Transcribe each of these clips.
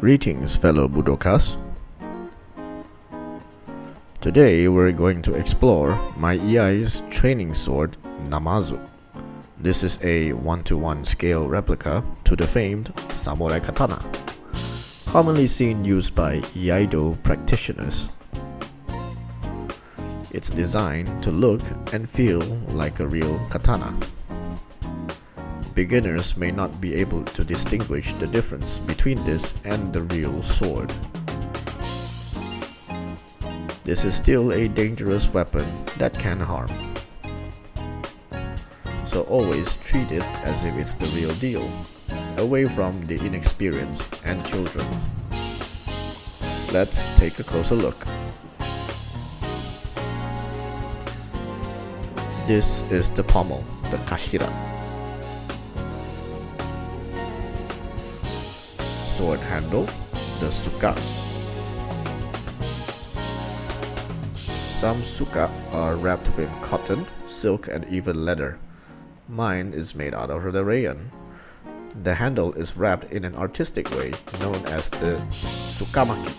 Greetings, fellow Budokas. Today we're going to explore my Iaido Training Sword, Namazu. This is a 1:1 scale replica to the famed samurai katana, commonly seen used by Iaido practitioners. It's designed to look and feel like a real katana. Beginners may not be able to distinguish the difference between this and the real sword. This is still a dangerous weapon that can harm. So always treat it as if it's the real deal, away from the inexperienced and children. Let's take a closer look. This is the pommel, the kashira. Sword handle, the suka. Some suka are wrapped with cotton, silk, and even leather. Mine is made out of the rayon. The handle is wrapped in an artistic way known as the sukamaki.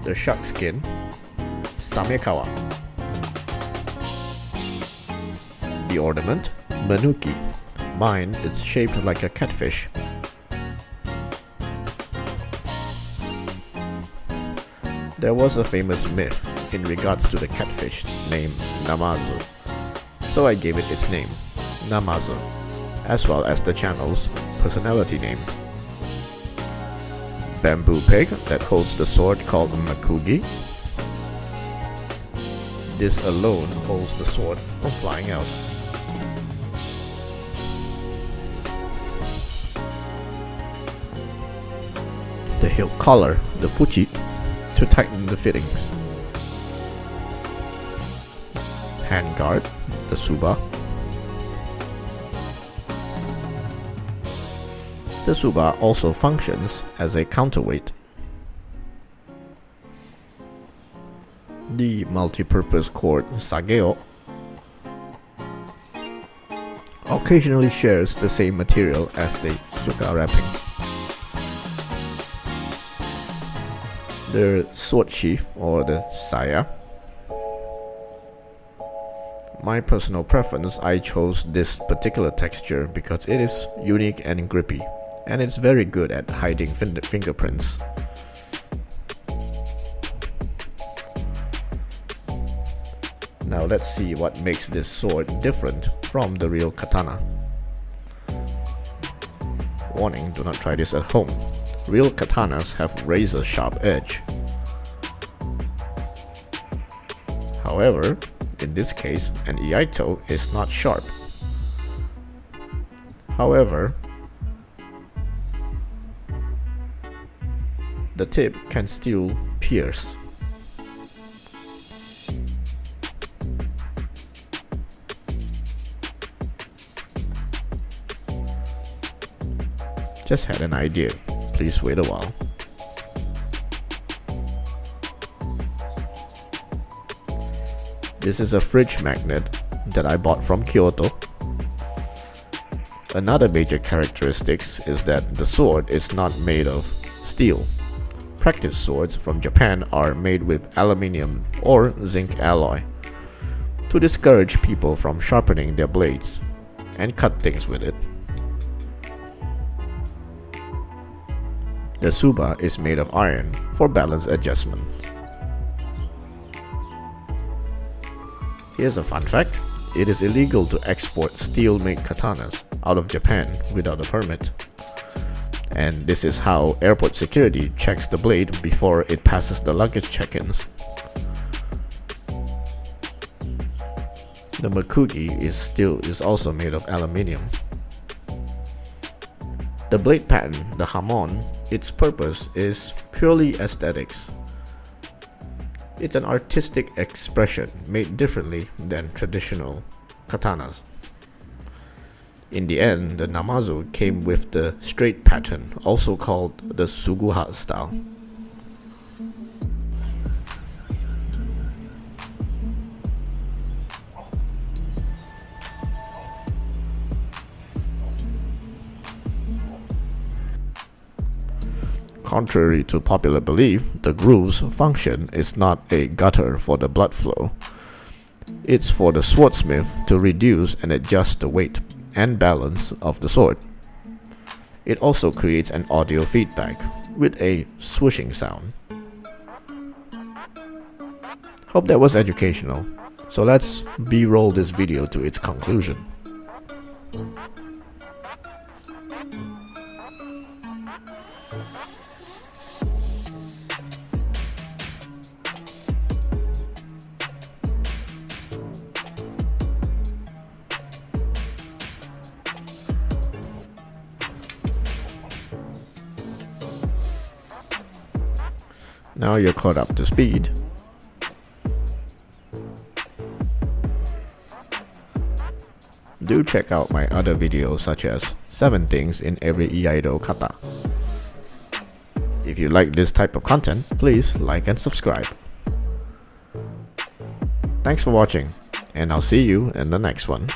The shark skin, samekawa. The ornament, manuki. Mine is shaped like a catfish. There was a famous myth in regards to the catfish named Namazu, so I gave it its name, Namazu, as well as the channel's personality name. Bamboo peg that holds the sword called makugi. This alone holds the sword from flying out. The hilt collar, the fuchi, to tighten the fittings. Handguard, the suba. The suba also functions as a counterweight. The multi-purpose cord sageo occasionally shares the same material as the suka wrapping. The sword sheath, or the saya. My personal preference, I chose this particular texture because it is unique and grippy, and it's very good at hiding fingerprints. Now let's see what makes this sword different from the real katana. Warning, do not try this at home. Real katanas have razor-sharp edge. However, in this case, an Iaito is not sharp. However, the tip can still pierce. Just had an idea. Please wait a while. This is a fridge magnet that I bought from Kyoto. Another major characteristic is that the sword is not made of steel. Practice swords from Japan are made with aluminium or zinc alloy to discourage people from sharpening their blades and cut things with it. The suba is made of iron for balance adjustment. Here's a fun fact. It is illegal to export steel-made katanas out of Japan without a permit. And this is how airport security checks the blade before it passes the luggage check-ins. The makugi is also made of aluminium. The blade pattern, the hamon, its purpose is purely aesthetics. It's an artistic expression made differently than traditional katanas. In the end, the Namazu came with the straight pattern, also called the Suguha style. Contrary to popular belief, the groove's function is not a gutter for the blood flow. It's for the swordsmith to reduce and adjust the weight and balance of the sword. It also creates an audio feedback with a swooshing sound. Hope that was educational, so let's b-roll this video to its conclusion. Now you're caught up to speed. Do check out my other videos such as 7 things in every Iaido kata. If you like this type of content, please like and subscribe. Thanks for watching, and I'll see you in the next one.